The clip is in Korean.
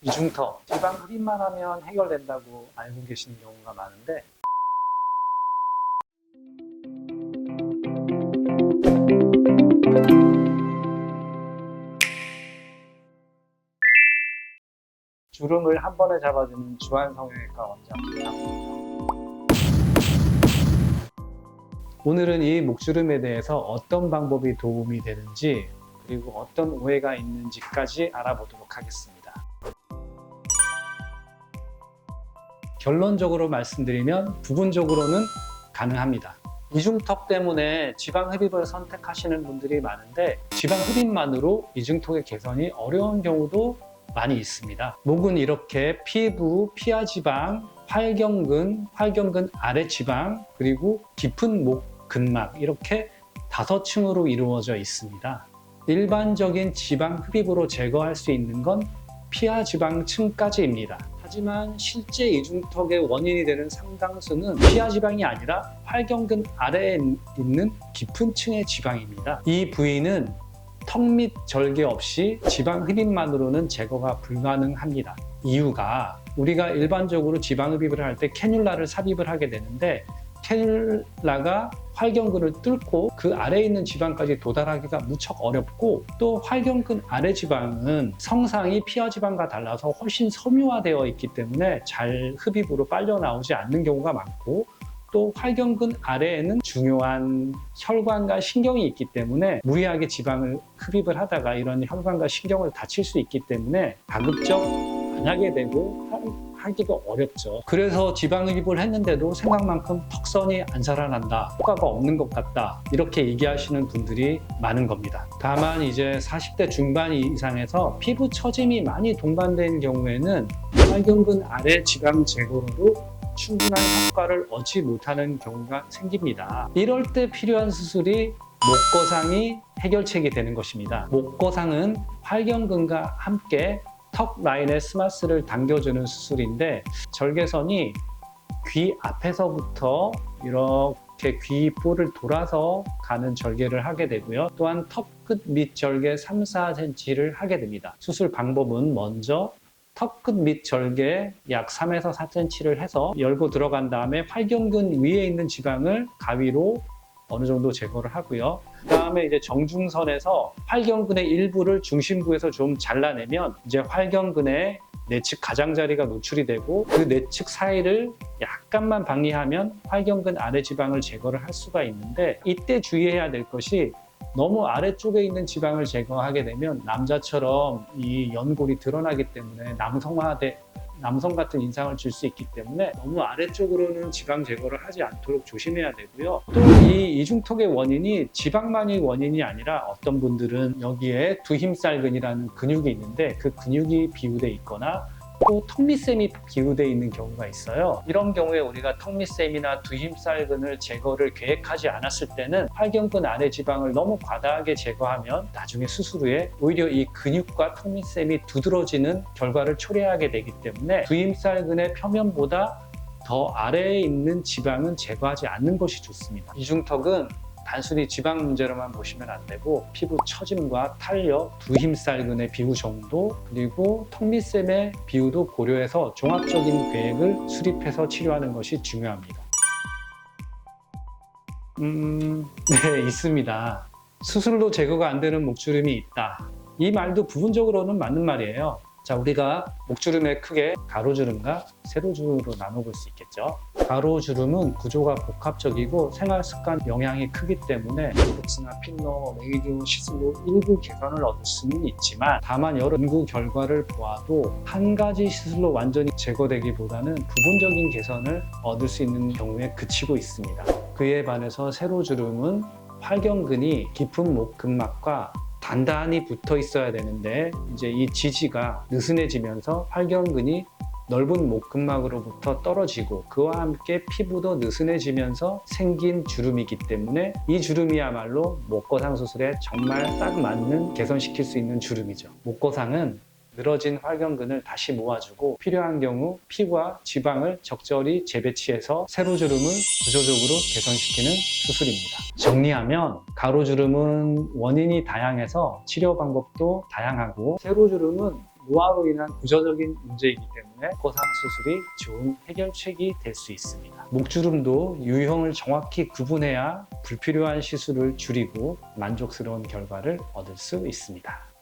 이중턱, 지방 흡입만 하면 해결된다고 알고 계시는 경우가 많은데 주름을 한 번에 잡아주는 주한성형외과 원장 김상우입니다. 오늘은 이 목주름에 대해서 어떤 방법이 도움이 되는지 그리고 어떤 오해가 있는지까지 알아보도록 하겠습니다. 결론적으로 말씀드리면 부분적으로는 가능합니다. 이중턱 때문에 지방 흡입을 선택하시는 분들이 많은데 지방 흡입만으로 이중턱의 개선이 어려운 경우도 많이 있습니다. 목은 이렇게 피부, 피하지방, 활경근, 활경근 아래 지방, 그리고 깊은 목 근막 이렇게 5층으로 이루어져 있습니다. 일반적인 지방 흡입으로 제거할 수 있는 건 피하지방층까지입니다. 하지만 실제 이중턱의 원인이 되는 상당수는 피하지방이 아니라 활경근 아래에 있는 깊은 층의 지방입니다. 이 부위는 턱 및 절개 없이 지방 흡입만으로는 제거가 불가능합니다. 이유가 우리가 일반적으로 지방 흡입을 할 때 캐뉼라를 삽입을 하게 되는데 캐뉼라가 활경근을 뚫고 그 아래에 있는 지방까지 도달하기가 무척 어렵고 또 활경근 아래 지방은 성상이 피하지방과 달라서 훨씬 섬유화되어 있기 때문에 잘 흡입으로 빨려 나오지 않는 경우가 많고 또 활경근 아래에는 중요한 혈관과 신경이 있기 때문에 무리하게 지방을 흡입을 하다가 이런 혈관과 신경을 다칠 수 있기 때문에 가급적 안 하게 되고 하기가 어렵죠. 그래서 지방 흡입을 했는데도 생각만큼 턱선이 안 살아난다, 효과가 없는 것 같다 이렇게 얘기하시는 분들이 많은 겁니다. 다만 이제 40대 중반 이상에서 피부 처짐이 많이 동반된 경우에는 활경근 아래 지방 제거로도 충분한 효과를 얻지 못하는 경우가 생깁니다. 이럴 때 필요한 수술이 목거상이 해결책이 되는 것입니다. 목거상은 활경근과 함께 턱 라인에 스마스를 당겨주는 수술인데 절개선이 귀 앞에서부터 이렇게 귀 볼을 돌아서 가는 절개를 하게 되고요. 또한 턱 끝 밑 절개 3, 4cm를 하게 됩니다. 수술 방법은 먼저 턱 끝 밑 절개 약 3에서 4cm를 해서 열고 들어간 다음에 활경근 위에 있는 지방을 가위로 어느 정도 제거를 하고요. 그 다음에 이제 정중선에서 활경근의 일부를 중심부에서 좀 잘라내면 이제 활경근의 내측 가장자리가 노출이 되고 그 내측 사이를 약간만 방리하면 활경근 아래 지방을 제거를 할 수가 있는데 이때 주의해야 될 것이 너무 아래쪽에 있는 지방을 제거하게 되면 남자처럼 이 연골이 드러나기 때문에 남성 같은 인상을 줄 수 있기 때문에 너무 아래쪽으로는 지방 제거를 하지 않도록 조심해야 되고요. 또 이 이중턱의 원인이 지방만이 원인이 아니라 어떤 분들은 여기에 두힘살근이라는 근육이 있는데 그 근육이 비우돼 있거나 또 턱밑샘이 비우돼 있는 경우가 있어요. 이런 경우에 우리가 턱밑샘이나 두힘살근을 제거를 계획하지 않았을 때는 활경근 아래 지방을 너무 과다하게 제거하면 나중에 수술 후에 오히려 이 근육과 턱밑샘이 두드러지는 결과를 초래하게 되기 때문에 두힘살근의 표면보다 더 아래에 있는 지방은 제거하지 않는 것이 좋습니다. 이중턱은 단순히 지방 문제로만 보시면 안 되고 피부 처짐과 탄력, 두힘살근의 비후 정도, 그리고 턱밑샘의 비후도 고려해서 종합적인 계획을 수립해서 치료하는 것이 중요합니다. 네, 있습니다. 수술로 제거가 안 되는 목주름이 있다. 이 말도 부분적으로는 맞는 말이에요. 자, 우리가 목주름의 크게 가로주름과 세로주름으로 나눠볼 수 있겠죠. 가로주름은 구조가 복합적이고 생활습관 영향이 크기 때문에 보톡스나 필러, 레이저 시술로 일부 개선을 얻을 수는 있지만 다만 여러 연구 결과를 보아도 한 가지 시술로 완전히 제거되기보다는 부분적인 개선을 얻을 수 있는 경우에 그치고 있습니다. 그에 반해서 세로주름은 활경근이 깊은 목 근막과 단단히 붙어 있어야 되는데 이제 이 지지가 느슨해지면서 활경근이 넓은 목근막으로부터 떨어지고 그와 함께 피부도 느슨해지면서 생긴 주름이기 때문에 이 주름이야말로 목거상 수술에 정말 딱 맞는 개선시킬 수 있는 주름이죠. 목거상은 늘어진 활경근을 다시 모아주고 필요한 경우 피와 지방을 적절히 재배치해서 세로주름을 구조적으로 개선시키는 수술입니다. 정리하면 가로주름은 원인이 다양해서 치료 방법도 다양하고 세로주름은 노화로 인한 구조적인 문제이기 때문에 거상 수술이 좋은 해결책이 될 수 있습니다. 목주름도 유형을 정확히 구분해야 불필요한 시술을 줄이고 만족스러운 결과를 얻을 수 있습니다.